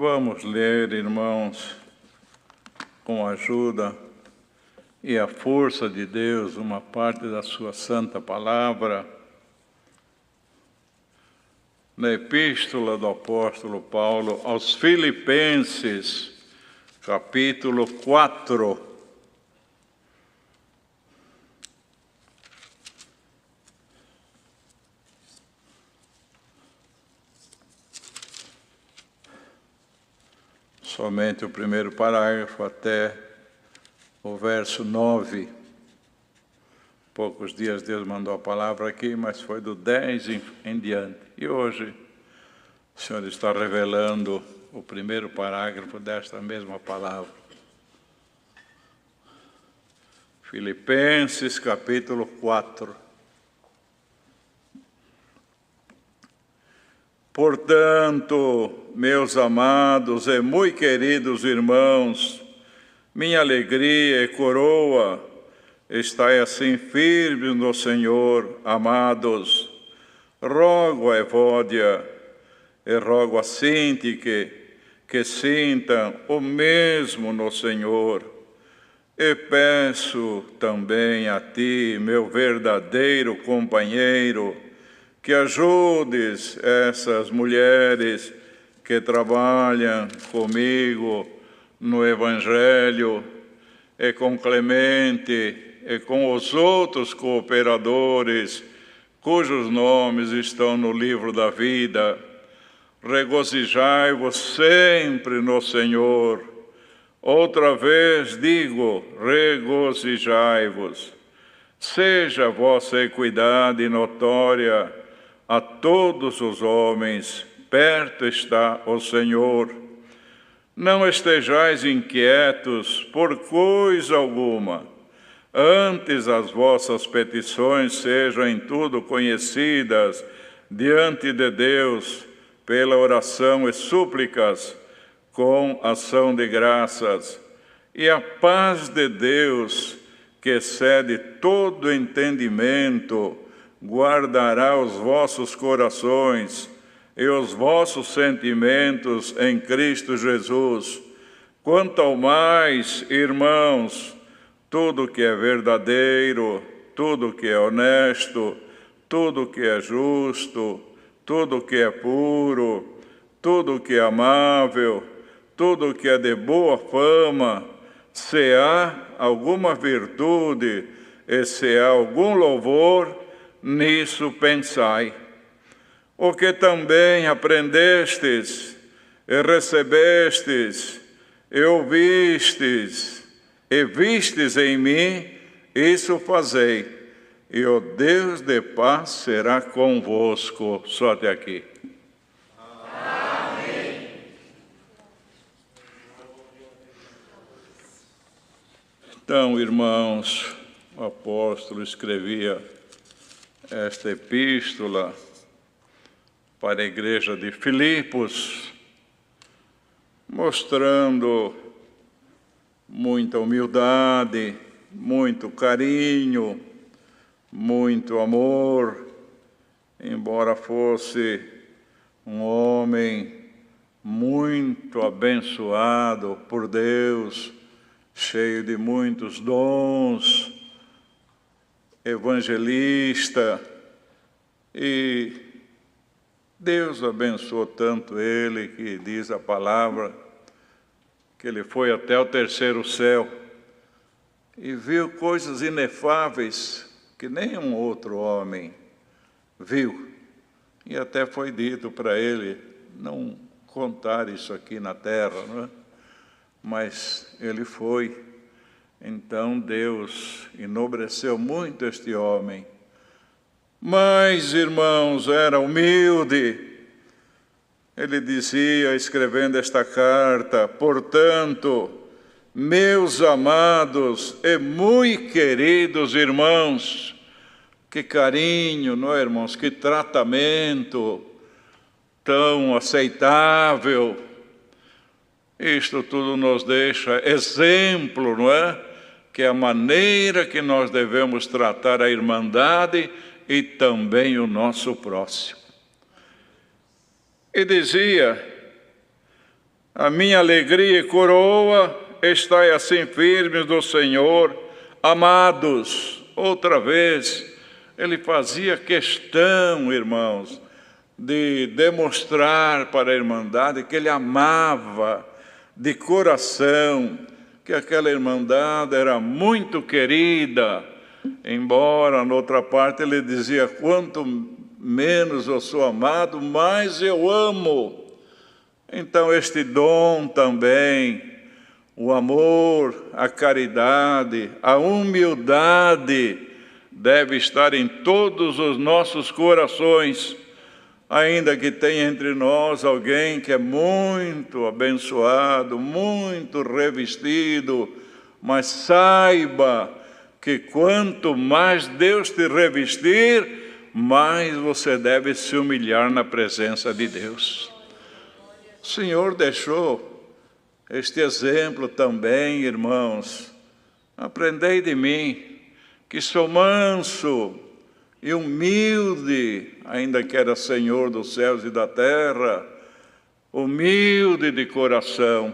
Vamos ler, irmãos, com a ajuda e a força de Deus, uma parte da sua santa palavra, na epístola do apóstolo Paulo aos Filipenses, capítulo 4. Somente o primeiro parágrafo até o verso 9. Poucos dias Deus mandou a palavra aqui, mas foi do 10 em diante. E hoje o Senhor está revelando o primeiro parágrafo desta mesma palavra. Filipenses, capítulo 4. Portanto, meus amados e muito queridos irmãos, minha alegria e coroa, estai assim firmes no Senhor, amados. Rogo a Evódia e rogo a Síntique que sintam o mesmo no Senhor. E peço também a ti, meu verdadeiro companheiro, que ajudes essas mulheres que trabalham comigo no Evangelho, e com Clemente, e com os outros cooperadores, cujos nomes estão no livro da vida. Regozijai-vos sempre no Senhor. Outra vez digo, regozijai-vos. Seja a vossa equidade notória a todos os homens, perto está o Senhor. Não estejais inquietos por coisa alguma, antes as vossas petições sejam em tudo conhecidas diante de Deus, pela oração e súplicas, com ação de graças. E a paz de Deus, que excede todo entendimento, guardará os vossos corações e os vossos sentimentos em Cristo Jesus. Quanto ao mais, irmãos, tudo que é verdadeiro, tudo que é honesto, tudo que é justo, tudo que é puro, tudo que é amável, tudo que é de boa fama, se há alguma virtude e se há algum louvor, nisso pensai. O que também aprendestes, e recebestes, e ouvistes, e vistes em mim, isso fazei, e o Deus de paz será convosco. Só até aqui. Amém. Então, irmãos, o apóstolo escrevia esta epístola para a igreja de Filipos, mostrando muita humildade, muito carinho, muito amor, embora fosse um homem muito abençoado por Deus, cheio de muitos dons, evangelista, e Deus abençoou tanto ele que diz a palavra que ele foi até o terceiro céu e viu coisas inefáveis que nenhum outro homem viu. E até foi dito para ele não contar isso aqui na terra, não é? Mas ele foi. Então Deus enobreceu muito este homem. Mas, irmãos, era humilde. Ele dizia, escrevendo esta carta, portanto, meus amados e muito queridos irmãos, que carinho, não é, irmãos? Que tratamento tão aceitável. Isto tudo nos deixa exemplo, não é? Que é a maneira que nós devemos tratar a irmandade e também o nosso próximo. E dizia, A minha alegria e coroa, estai assim firmes no Senhor, amados. Outra vez, ele fazia questão, irmãos, de demonstrar para a Irmandade que ele amava de coração, que aquela Irmandade era muito querida, embora, noutra parte, ele dizia, quanto menos eu sou amado, mais eu amo. Então, este dom também, o amor, a caridade, a humildade, deve estar em todos os nossos corações, ainda que tenha entre nós alguém que é muito abençoado, muito revestido, mas saiba que quanto mais Deus te revestir, mais você deve se humilhar na presença de Deus. O Senhor deixou este exemplo também, irmãos. Aprendei de mim, que sou manso e humilde, ainda que era Senhor dos céus e da terra, humilde de coração,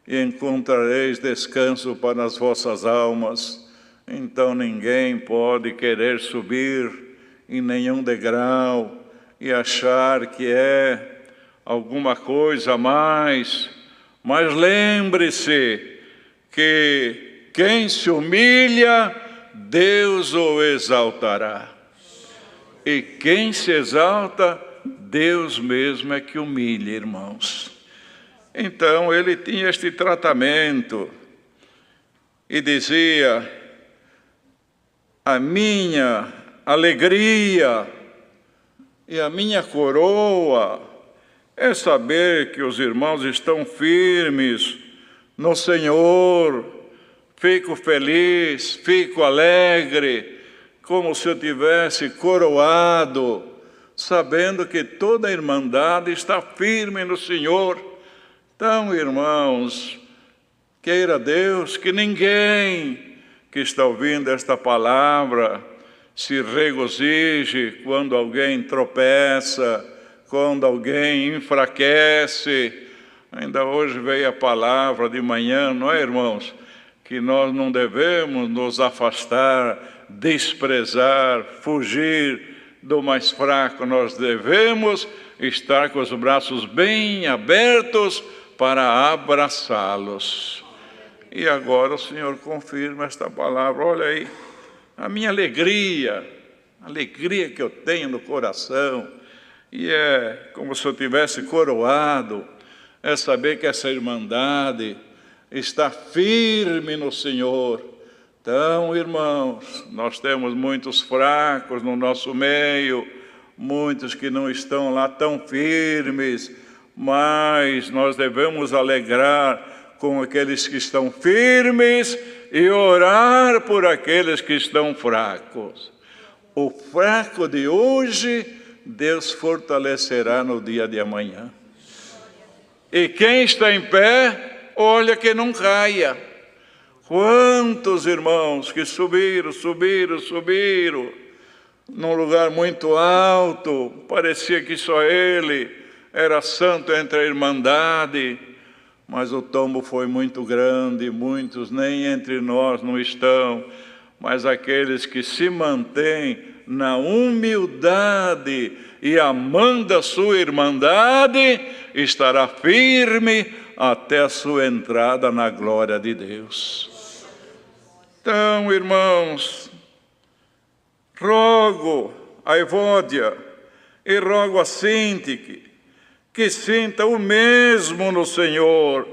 e encontrareis descanso para as vossas almas. Então ninguém pode querer subir em nenhum degrau e achar que é alguma coisa a mais, mas lembre-se que quem se humilha, Deus o exaltará. E quem se exalta, Deus mesmo é que humilha, irmãos. Então ele tinha este tratamento e dizia, a minha alegria e a minha coroa é saber que os irmãos estão firmes no Senhor. Fico feliz, fico alegre, como se eu tivesse coroado, sabendo que toda a Irmandade está firme no Senhor. Então, irmãos, queira Deus que ninguém que está ouvindo esta palavra se regozije quando alguém tropeça, quando alguém enfraquece. Ainda hoje veio a palavra de manhã, não é, irmãos? Que nós não devemos nos afastar, desprezar, fugir do mais fraco. Nós devemos estar com os braços bem abertos para abraçá-los. E agora o Senhor confirma esta palavra. Olha aí, a minha alegria que eu tenho no coração, e é como se eu tivesse coroado, é saber que essa Irmandade está firme no Senhor. Então, irmãos, nós temos muitos fracos no nosso meio, muitos que não estão lá tão firmes, mas nós devemos alegrar com aqueles que estão firmes e orar por aqueles que estão fracos. O fraco de hoje, Deus fortalecerá no dia de amanhã. E quem está em pé, olha que não caia. Quantos irmãos que subiram, num lugar muito alto, parecia que só ele era santo entre a Irmandade, mas o tombo foi muito grande, muitos nem entre nós não estão, mas aqueles que se mantêm na humildade e amando a sua Irmandade, estará firme até a sua entrada na glória de Deus. Então, irmãos, rogo a Evódia e rogo a Sintique que sinta o mesmo no Senhor.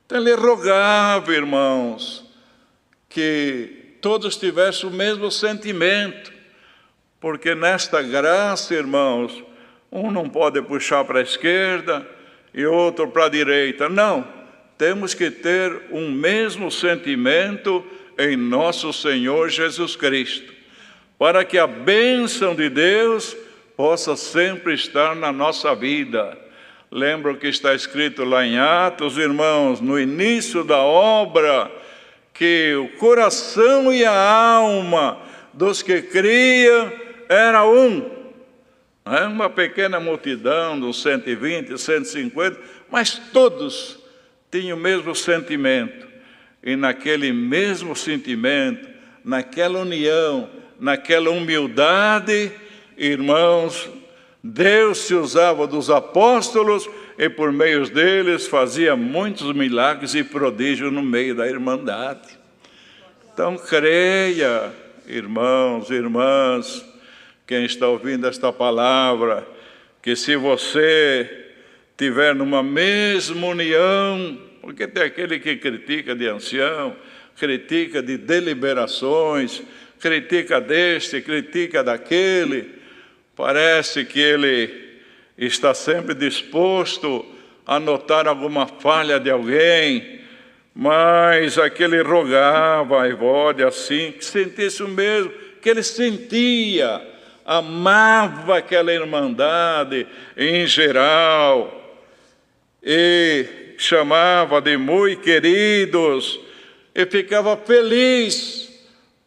Então, ele rogava, irmãos, que todos tivessem o mesmo sentimento, porque nesta graça, irmãos, um não pode puxar para a esquerda e outro para a direita. Não, temos que ter um mesmo sentimento em nosso Senhor Jesus Cristo, para que a bênção de Deus possa sempre estar na nossa vida. Lembra o que está escrito lá em Atos, irmãos, no início da obra, que o coração e a alma dos que criam era um. não é? Uma pequena multidão, de uns 120, 150, mas todos tinham o mesmo sentimento. E naquele mesmo sentimento, naquela união, naquela humildade, irmãos, Deus se usava dos apóstolos e por meio deles fazia muitos milagres e prodígios no meio da irmandade. Então creia, irmãos e irmãs, quem está ouvindo esta palavra, que se você tiver numa mesma união, porque tem aquele que critica de ancião, critica de deliberações, critica deste, critica daquele, parece que ele está sempre disposto a notar alguma falha de alguém, mas aquele rogava a Evódia assim, que sentisse o mesmo, que ele sentia, amava aquela irmandade em geral, e chamava de muito queridos, e ficava feliz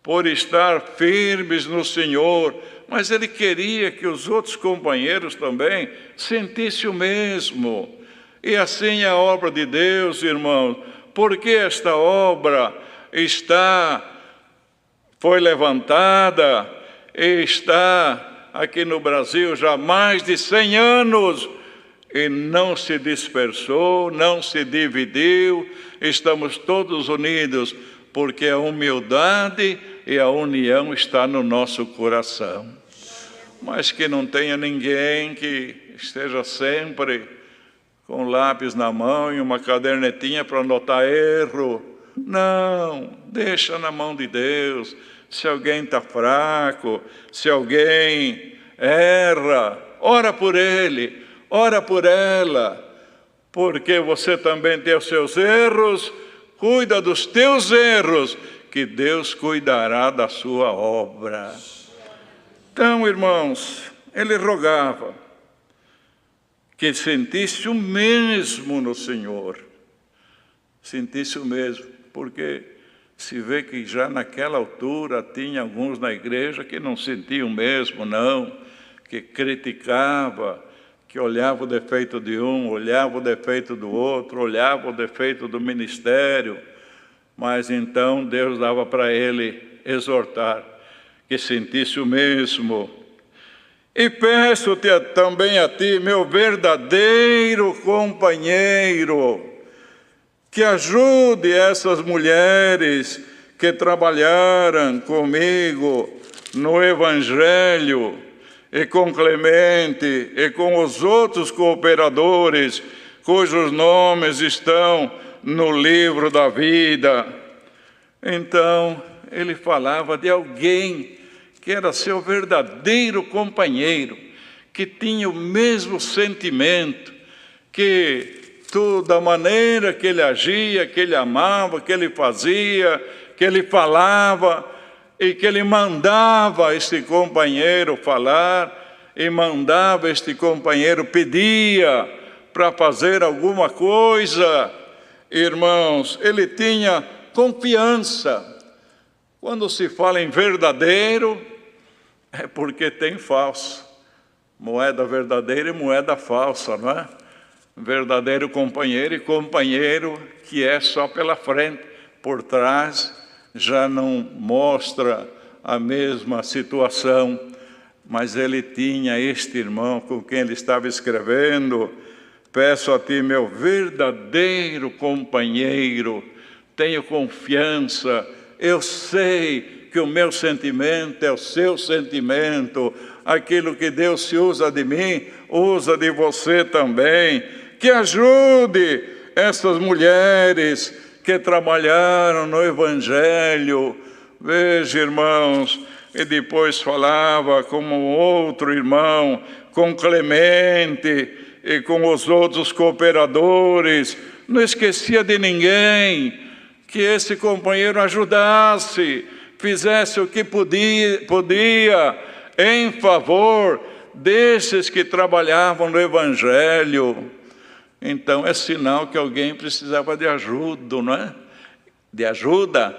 por estar firmes no Senhor, mas ele queria que os outros companheiros também sentissem o mesmo. E assim é a obra de Deus, irmãos, porque esta obra foi levantada e está aqui no Brasil já há mais de 100 anos, e não se dispersou, não se dividiu, estamos todos unidos, porque a humildade e a união está no nosso coração. Mas que não tenha ninguém que esteja sempre com lápis na mão e uma cadernetinha para anotar erro. Não, deixa na mão de Deus. Se alguém está fraco, se alguém erra, ora por ele, ora por ela, porque você também tem os seus erros, cuida dos teus erros, que Deus cuidará da sua obra. Então, irmãos, ele rogava que sentisse o mesmo no Senhor, sentisse o mesmo, porque se vê que já naquela altura tinha alguns na igreja que não sentiam o mesmo, não, que criticava, que olhava o defeito de um, olhava o defeito do outro, olhava o defeito do ministério, mas então Deus dava para ele exortar, que sentisse o mesmo. E peço-te também a ti, meu verdadeiro companheiro, que ajude essas mulheres que trabalharam comigo no Evangelho, e com Clemente, e com os outros cooperadores, cujos nomes estão no livro da vida. Então, ele falava de alguém que era seu verdadeiro companheiro, que tinha o mesmo sentimento, que da maneira que ele agia, que ele amava, que ele fazia, que ele falava, e que ele mandava este companheiro falar, e mandava este companheiro, pedia para fazer alguma coisa. Irmãos, ele tinha confiança. Quando se fala em verdadeiro, é porque tem falso. Moeda verdadeira e moeda falsa, não é? Verdadeiro companheiro e companheiro que é só pela frente, por trás já não mostra a mesma situação. Mas ele tinha este irmão com quem ele estava escrevendo: peço a ti, meu verdadeiro companheiro, tenho confiança, eu sei que o meu sentimento é o seu sentimento, aquilo que Deus se usa de mim, usa de você também, que ajude essas mulheres que trabalharam no Evangelho. Veja, irmãos, e depois falava como outro irmão, com Clemente e com os outros cooperadores, não esquecia de ninguém, que esse companheiro ajudasse, fizesse o que podia em favor desses que trabalhavam no Evangelho. Então é sinal que alguém precisava de ajuda, não é? De ajuda.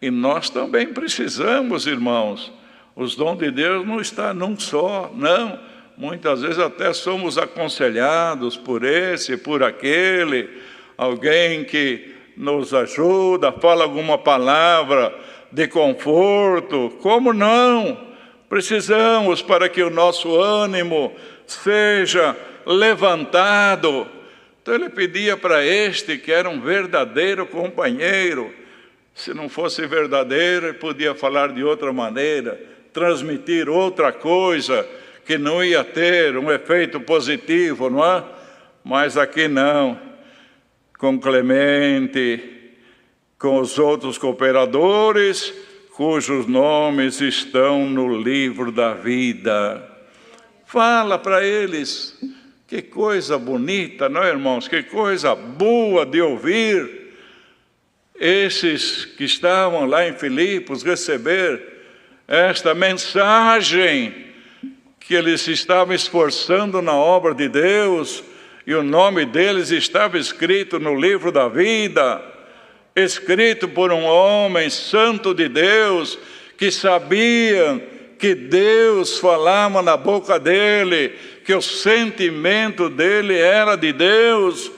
E nós também precisamos, irmãos. Os dons de Deus não estão num só, não. Muitas vezes até somos aconselhados por esse, por aquele, alguém que nos ajuda, fala alguma palavra de conforto. Como não? Precisamos para que o nosso ânimo seja levantado. Então ele pedia para este que era um verdadeiro companheiro. Se não fosse verdadeiro, ele podia falar de outra maneira, transmitir outra coisa, que não ia ter um efeito positivo, não é? Mas aqui não. Com Clemente, com os outros cooperadores, cujos nomes estão no livro da vida. Fala para eles. Que coisa bonita, não é, irmãos? Que coisa boa de ouvir esses que estavam lá em Filipos receber esta mensagem, que eles estavam esforçando na obra de Deus, e o nome deles estava escrito no livro da vida, escrito por um homem santo de Deus, que sabia que Deus falava na boca dele, que o sentimento dele era de Deus.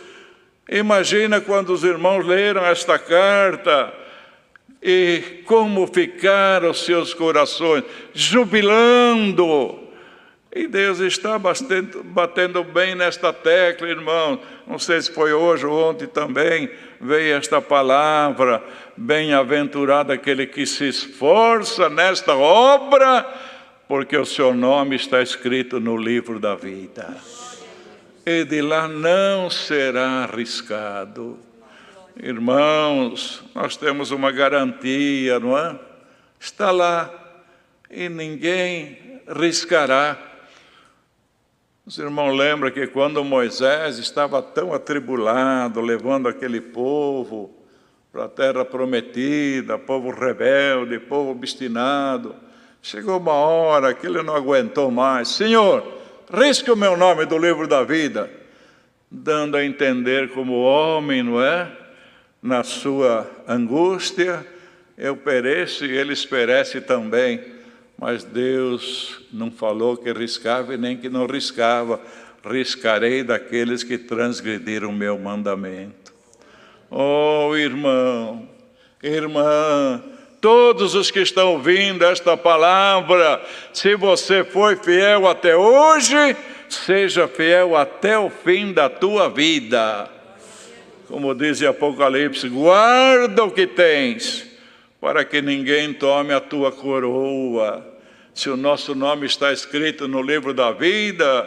Imagina quando os irmãos leram esta carta, e como ficaram os seus corações, jubilando. E Deus está batendo bem nesta tecla, irmão. Não sei se foi hoje ou ontem também, veio esta palavra: bem-aventurado aquele que se esforça nesta obra, porque o seu nome está escrito no livro da vida. E de lá não será arriscado. Irmãos, nós temos uma garantia, não é? Está lá e ninguém riscará. Os irmãos lembram que quando Moisés estava tão atribulado, levando aquele povo para a terra prometida, povo rebelde, povo obstinado, chegou uma hora que ele não aguentou mais. Senhor, risque o meu nome do livro da vida, dando a entender como homem, não é? Na sua angústia, eu pereço e eles perecem também. Mas Deus não falou que riscava e nem que não riscava. Riscarei daqueles que transgrediram o meu mandamento. Oh, irmão, irmã, todos os que estão ouvindo esta palavra, se você foi fiel até hoje, seja fiel até o fim da tua vida. Como diz em Apocalipse, guarda o que tens, para que ninguém tome a tua coroa. Se o nosso nome está escrito no livro da vida,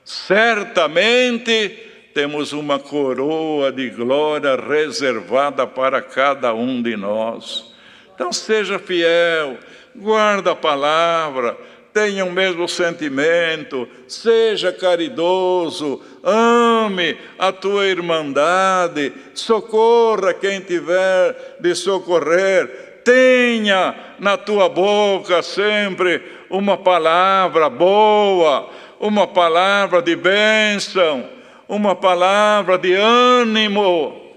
certamente temos uma coroa de glória reservada para cada um de nós. Então seja fiel, guarda a palavra, tenha o mesmo sentimento, seja caridoso, ame a tua irmandade, socorra quem tiver de socorrer. Tenha na tua boca sempre uma palavra boa, uma palavra de bênção, uma palavra de ânimo,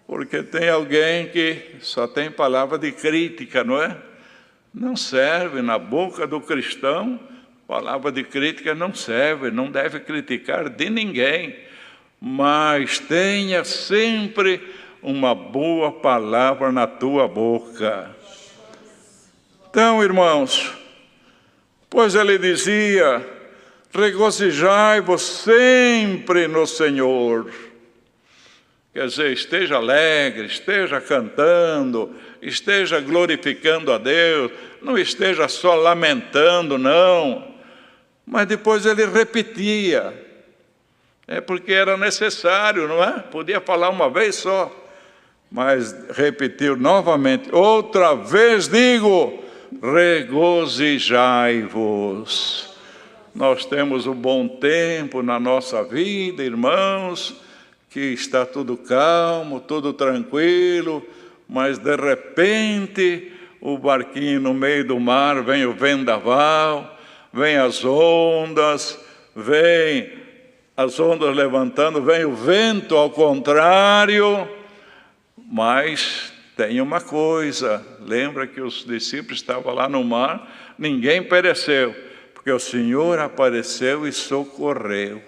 porque tem alguém que só tem palavra de crítica, não é? Não serve na boca do cristão, palavra de crítica não serve, não deve criticar de ninguém, mas tenha sempre uma boa palavra na tua boca. Então, irmãos, pois ele dizia: regozijai-vos sempre no Senhor. Quer dizer, esteja alegre, esteja cantando, esteja glorificando a Deus, não esteja só lamentando, não. Mas depois ele repetia, porque era necessário, não é? Podia falar uma vez só, mas repetiu novamente: outra vez digo, regozijai-vos. Nós temos um bom tempo na nossa vida, irmãos, que está tudo calmo, tudo tranquilo, mas de repente o barquinho no meio do mar, vem o vendaval, vem as ondas, vem as ondas levantando, vem o vento ao contrário. Mas tem uma coisa, lembra que os discípulos estavam lá no mar, ninguém pereceu, porque o Senhor apareceu e socorreu.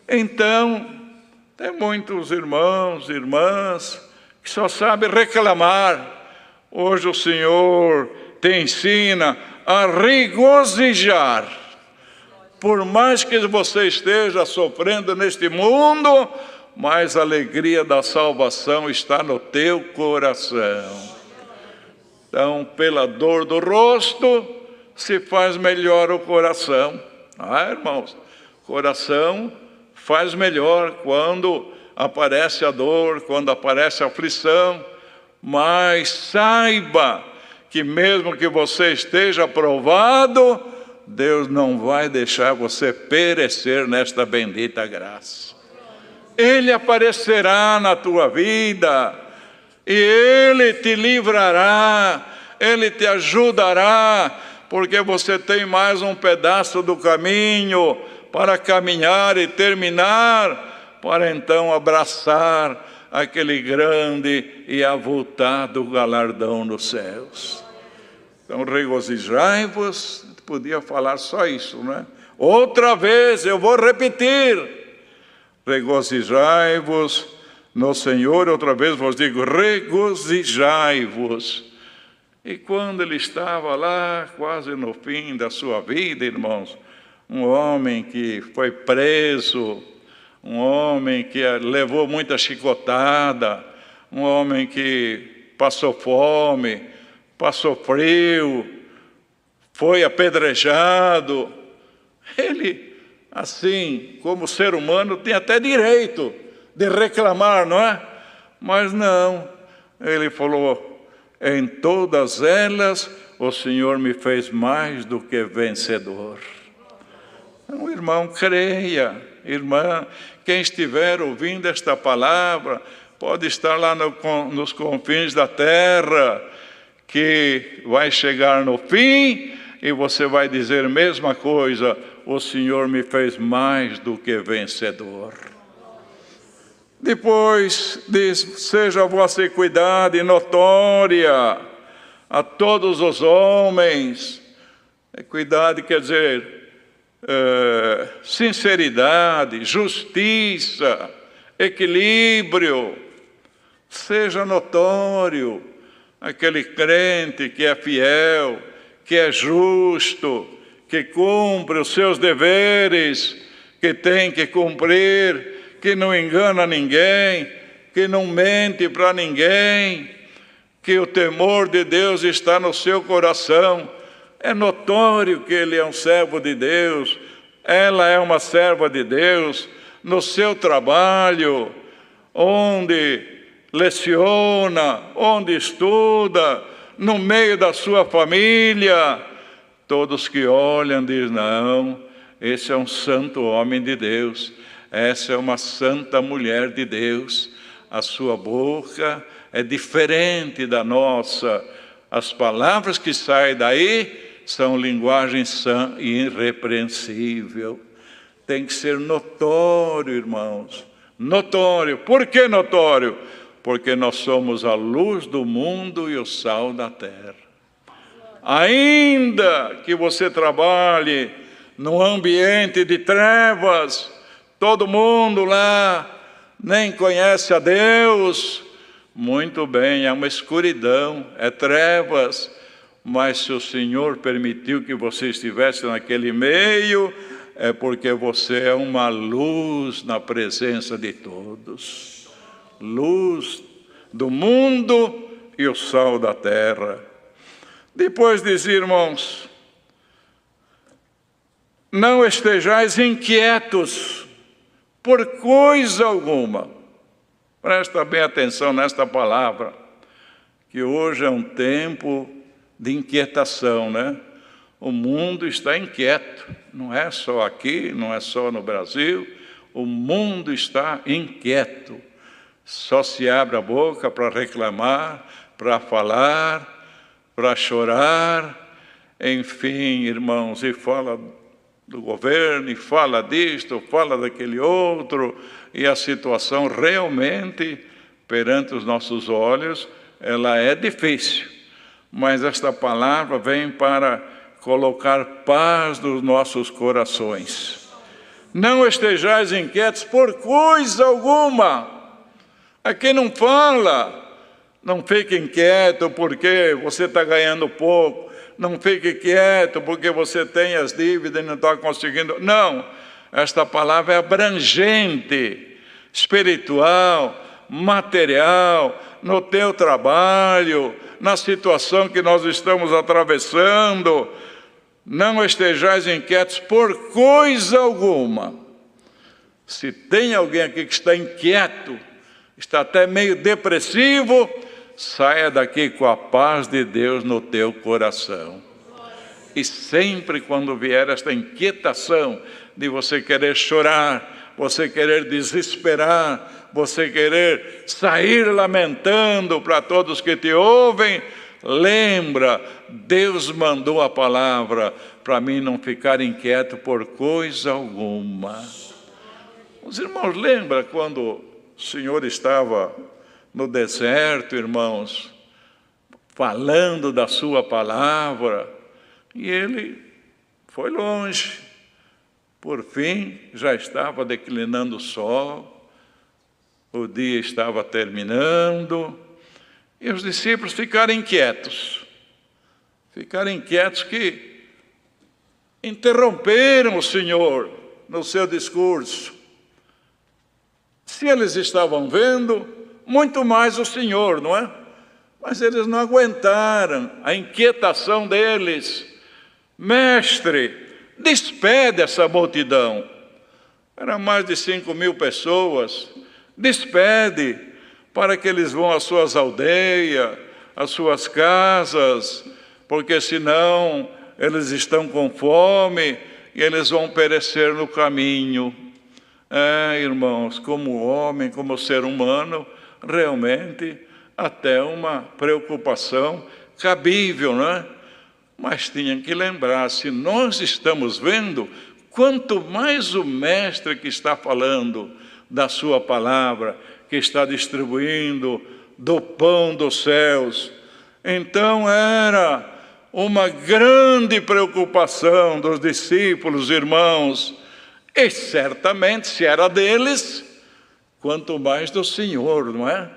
Então, tem muitos irmãos e irmãs que só sabem reclamar. Hoje o Senhor te ensina a regozijar. Por mais que você esteja sofrendo neste mundo, mas a alegria da salvação está no teu coração. Então, pela dor do rosto, se faz melhor o coração. Irmãos, coração faz melhor quando aparece a dor, quando aparece a aflição. Mas saiba que mesmo que você esteja provado, Deus não vai deixar você perecer nesta bendita graça. Ele aparecerá na tua vida, e Ele te livrará, Ele te ajudará, porque você tem mais um pedaço do caminho para caminhar e terminar, para então abraçar aquele grande e avultado galardão nos céus. Então, regozijai-vos, podia falar só isso, né? Outra vez, eu vou repetir, regozijai-vos no Senhor, outra vez vos digo, regozijai-vos. E quando ele estava lá, quase no fim da sua vida, irmãos, um homem que foi preso, um homem que levou muita chicotada, um homem que passou fome, passou frio, foi apedrejado. Ele, assim, como ser humano, tem até direito de reclamar, não é? Mas não, ele falou, em todas elas o Senhor me fez mais do que vencedor. Então, irmão, creia, irmã, quem estiver ouvindo esta palavra, pode estar lá nos confins da terra, que vai chegar no fim, e você vai dizer a mesma coisa, o Senhor me fez mais do que vencedor. Depois diz, seja a vossa equidade notória a todos os homens. Equidade quer dizer sinceridade, justiça, equilíbrio. Seja notório aquele crente que é fiel, que é justo, que cumpre os seus deveres, que tem que cumprir, que não engana ninguém, que não mente para ninguém, que o temor de Deus está no seu coração. É notório que ele é um servo de Deus, ela é uma serva de Deus, no seu trabalho, onde leciona, onde estuda, no meio da sua família, todos que olham dizem, não, esse é um santo homem de Deus, essa é uma santa mulher de Deus, a sua boca é diferente da nossa, as palavras que saem daí são linguagem sã e irrepreensível. Tem que ser notório, irmãos, notório. Por que notório? Porque nós somos a luz do mundo e o sal da terra. Ainda que você trabalhe num ambiente de trevas, todo mundo lá nem conhece a Deus, muito bem, é uma escuridão, é trevas, mas se o Senhor permitiu que você estivesse naquele meio, é porque você é uma luz na presença de todos. Luz do mundo e o sal da terra. Depois diz, irmãos, não estejais inquietos por coisa alguma. Presta bem atenção nesta palavra, que hoje é um tempo de inquietação, né? O mundo está inquieto, não é só aqui, não é só no Brasil, o mundo está inquieto. Só se abre a boca para reclamar, para falar, para chorar, enfim, irmãos, e fala do governo, e fala disto, fala daquele outro, e a situação realmente, perante os nossos olhos, ela é difícil. Mas esta palavra vem para colocar paz nos nossos corações. Não estejais inquietos por coisa alguma. Aqui não fala, não fique inquieto porque você está ganhando pouco. Não fique quieto porque você tem as dívidas e não está conseguindo. Não, esta palavra é abrangente, espiritual, material, no teu trabalho, na situação que nós estamos atravessando. Não estejais inquietos por coisa alguma. Se tem alguém aqui que está inquieto, está até meio depressivo, saia daqui com a paz de Deus no teu coração. E sempre quando vier esta inquietação de você querer chorar, você querer desesperar, você querer sair lamentando para todos que te ouvem, lembra, Deus mandou a palavra para mim não ficar inquieto por coisa alguma. Os irmãos, lembra quando o Senhor estava no deserto, irmãos, falando da sua palavra, e ele foi longe. Por fim, já estava declinando o sol, o dia estava terminando, e os discípulos ficaram inquietos que interromperam o Senhor no seu discurso. Se eles estavam vendo, muito mais o Senhor, não é? Mas eles não aguentaram a inquietação deles. Mestre, despede essa multidão. Era mais de 5.000 pessoas. Despede para que eles vão às suas aldeias, às suas casas, porque senão eles estão com fome e eles vão perecer no caminho. Irmãos, como homem, como ser humano, realmente até uma preocupação cabível, não é? Mas tinham que lembrar, se nós estamos vendo, quanto mais o mestre que está falando da sua palavra, que está distribuindo do pão dos céus. Então era uma grande preocupação dos discípulos, irmãos, e certamente se era deles, quanto mais do Senhor, não é?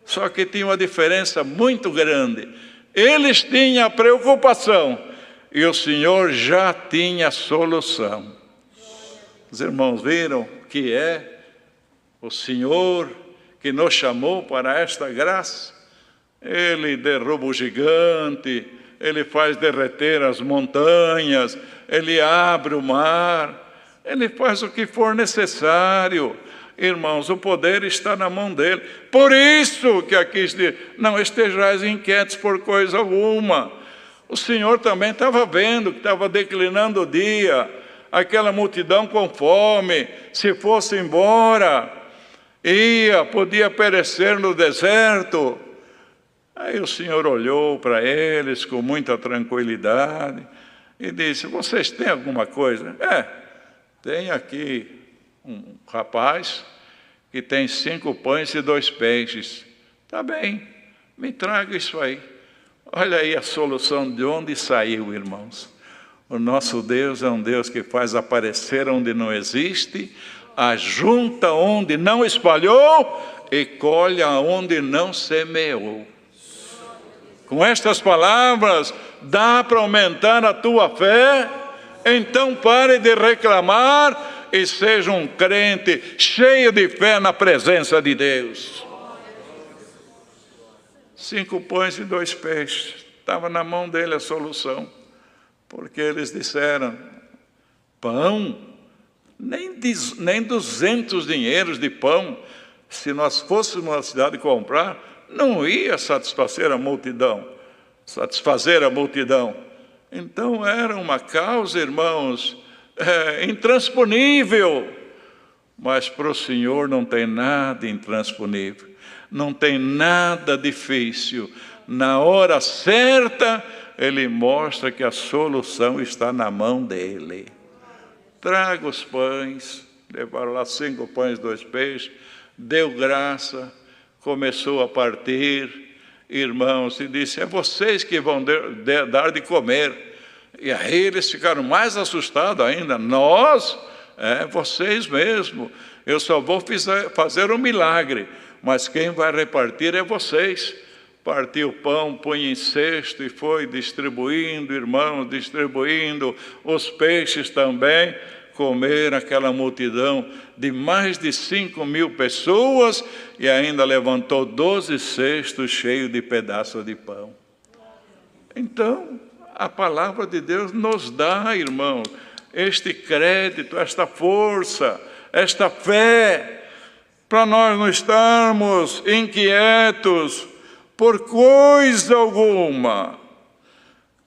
Só que tinha uma diferença muito grande. Eles tinham a preocupação e o Senhor já tinha a solução. Os irmãos viram que é o Senhor que nos chamou para esta graça? Ele derruba o gigante, Ele faz derreter as montanhas, Ele abre o mar, Ele faz o que for necessário. Irmãos, o poder está na mão dEle. Por isso que aqui diz, não estejais inquietos por coisa alguma. O Senhor também estava vendo que estava declinando o dia, aquela multidão com fome, se fosse embora, podia perecer no deserto. Aí o Senhor olhou para eles com muita tranquilidade e disse, vocês têm alguma coisa? Tem aqui um rapaz que tem 5 pães e 2 peixes. Tá bem, me traga isso aí. Olha aí a solução de onde saiu, irmãos. O nosso Deus é um Deus que faz aparecer onde não existe, ajunta onde não espalhou e colhe onde não semeou. Com estas palavras, dá para aumentar a tua fé? Então pare de reclamar e seja um crente cheio de fé na presença de Deus. 5 pães e 2 peixes. Estava na mão dele a solução. Porque eles disseram, pão? Nem 200 dinheiros de pão. Se nós fôssemos na cidade comprar, não ia satisfazer a multidão. Então era uma causa, irmãos, intransponível. Mas para o Senhor não tem nada intransponível. Não tem nada difícil. Na hora certa, Ele mostra que a solução está na mão dEle. Traga os pães. Levaram lá 5 pães, 2 peixes. Deu graça. Começou a partir. Irmãos, e disse, é vocês que vão dar de comer. E aí eles ficaram mais assustados ainda. Nós? Vocês mesmo. Eu só vou fazer um milagre, mas quem vai repartir é vocês. Partiu o pão, põe em cesto e foi distribuindo, irmãos, distribuindo, os peixes também. Comer aquela multidão de mais de 5.000 pessoas e ainda levantou 12 cestos cheios de pedaços de pão. Então, a palavra de Deus nos dá, irmão, este crédito, esta força, esta fé, para nós não estarmos inquietos por coisa alguma.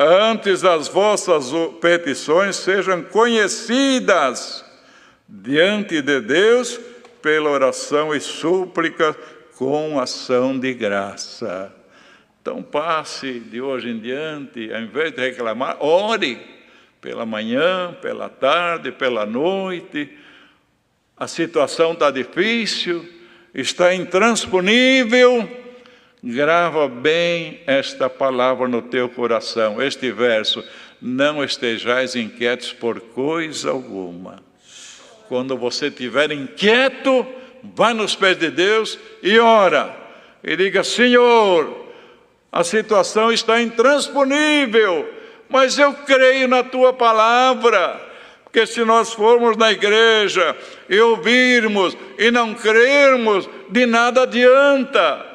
Antes as vossas petições sejam conhecidas diante de Deus pela oração e súplica com ação de graça. Então passe de hoje em diante, ao invés de reclamar, ore pela manhã, pela tarde, pela noite. A situação está difícil, está intransponível. Grava bem esta palavra no teu coração, este verso: não estejais inquietos por coisa alguma. Quando você estiver inquieto, vá nos pés de Deus e ora, e diga: Senhor, a situação está intransponível, mas eu creio na tua palavra, porque se nós formos na igreja e ouvirmos e não crermos, de nada adianta.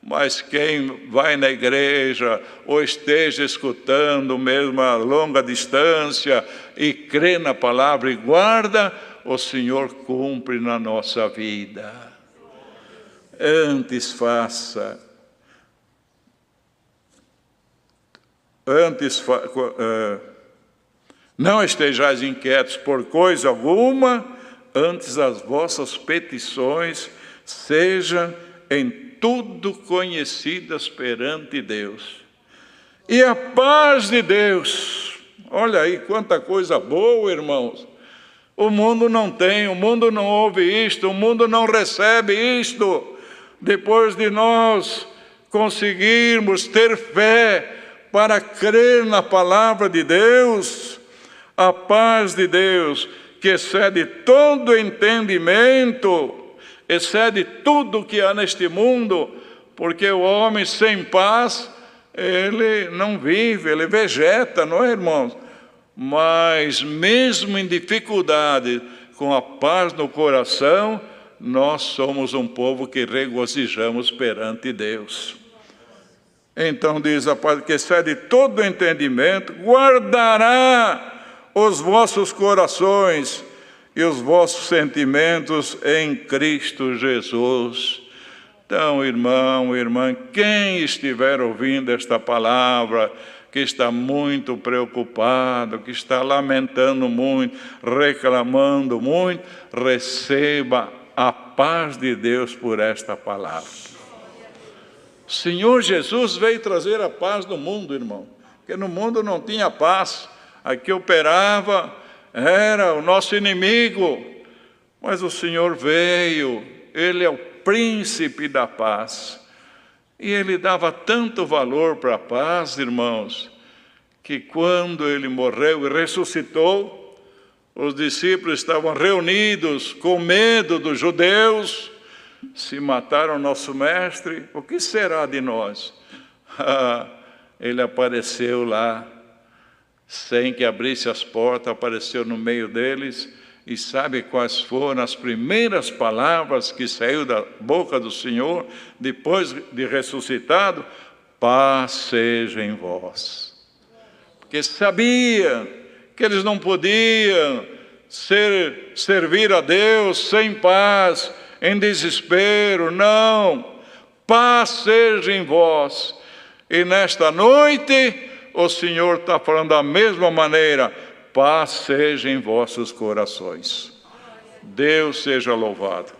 Mas quem vai na igreja ou esteja escutando mesmo a longa distância e crê na palavra e guarda, o Senhor cumpre na nossa vida. Não estejais inquietos por coisa alguma, antes as vossas petições sejam em tudo conhecidas perante Deus. E a paz de Deus, olha aí quanta coisa boa, irmãos. O mundo não tem, o mundo não ouve isto, o mundo não recebe isto. Depois de nós conseguirmos ter fé para crer na palavra de Deus, a paz de Deus, que excede todo entendimento, excede tudo que há neste mundo, porque o homem sem paz, ele não vive, ele vegeta, não é, irmãos? Mas mesmo em dificuldade, com a paz no coração, nós somos um povo que regozijamos perante Deus. Então diz a paz que excede todo entendimento, guardará os vossos corações e os vossos sentimentos em Cristo Jesus. Então, irmão, irmã, quem estiver ouvindo esta palavra, que está muito preocupado, que está lamentando muito, reclamando muito, receba a paz de Deus por esta palavra. O Senhor Jesus veio trazer a paz no mundo, irmão, porque no mundo não tinha paz. Aqui operava, era o nosso inimigo, mas o Senhor veio, Ele é o príncipe da paz, e Ele dava tanto valor para a paz, irmãos, que quando Ele morreu e ressuscitou, os discípulos estavam reunidos com medo dos judeus. Se mataram nosso mestre, o que será de nós? Ele apareceu lá, sem que abrisse as portas, apareceu no meio deles, e sabe quais foram as primeiras palavras que saiu da boca do Senhor, depois de ressuscitado? Paz seja em vós. Porque sabia que eles não podiam servir a Deus sem paz, em desespero, não. Paz seja em vós. E nesta noite, o Senhor está falando da mesma maneira: paz seja em vossos corações. Deus seja louvado.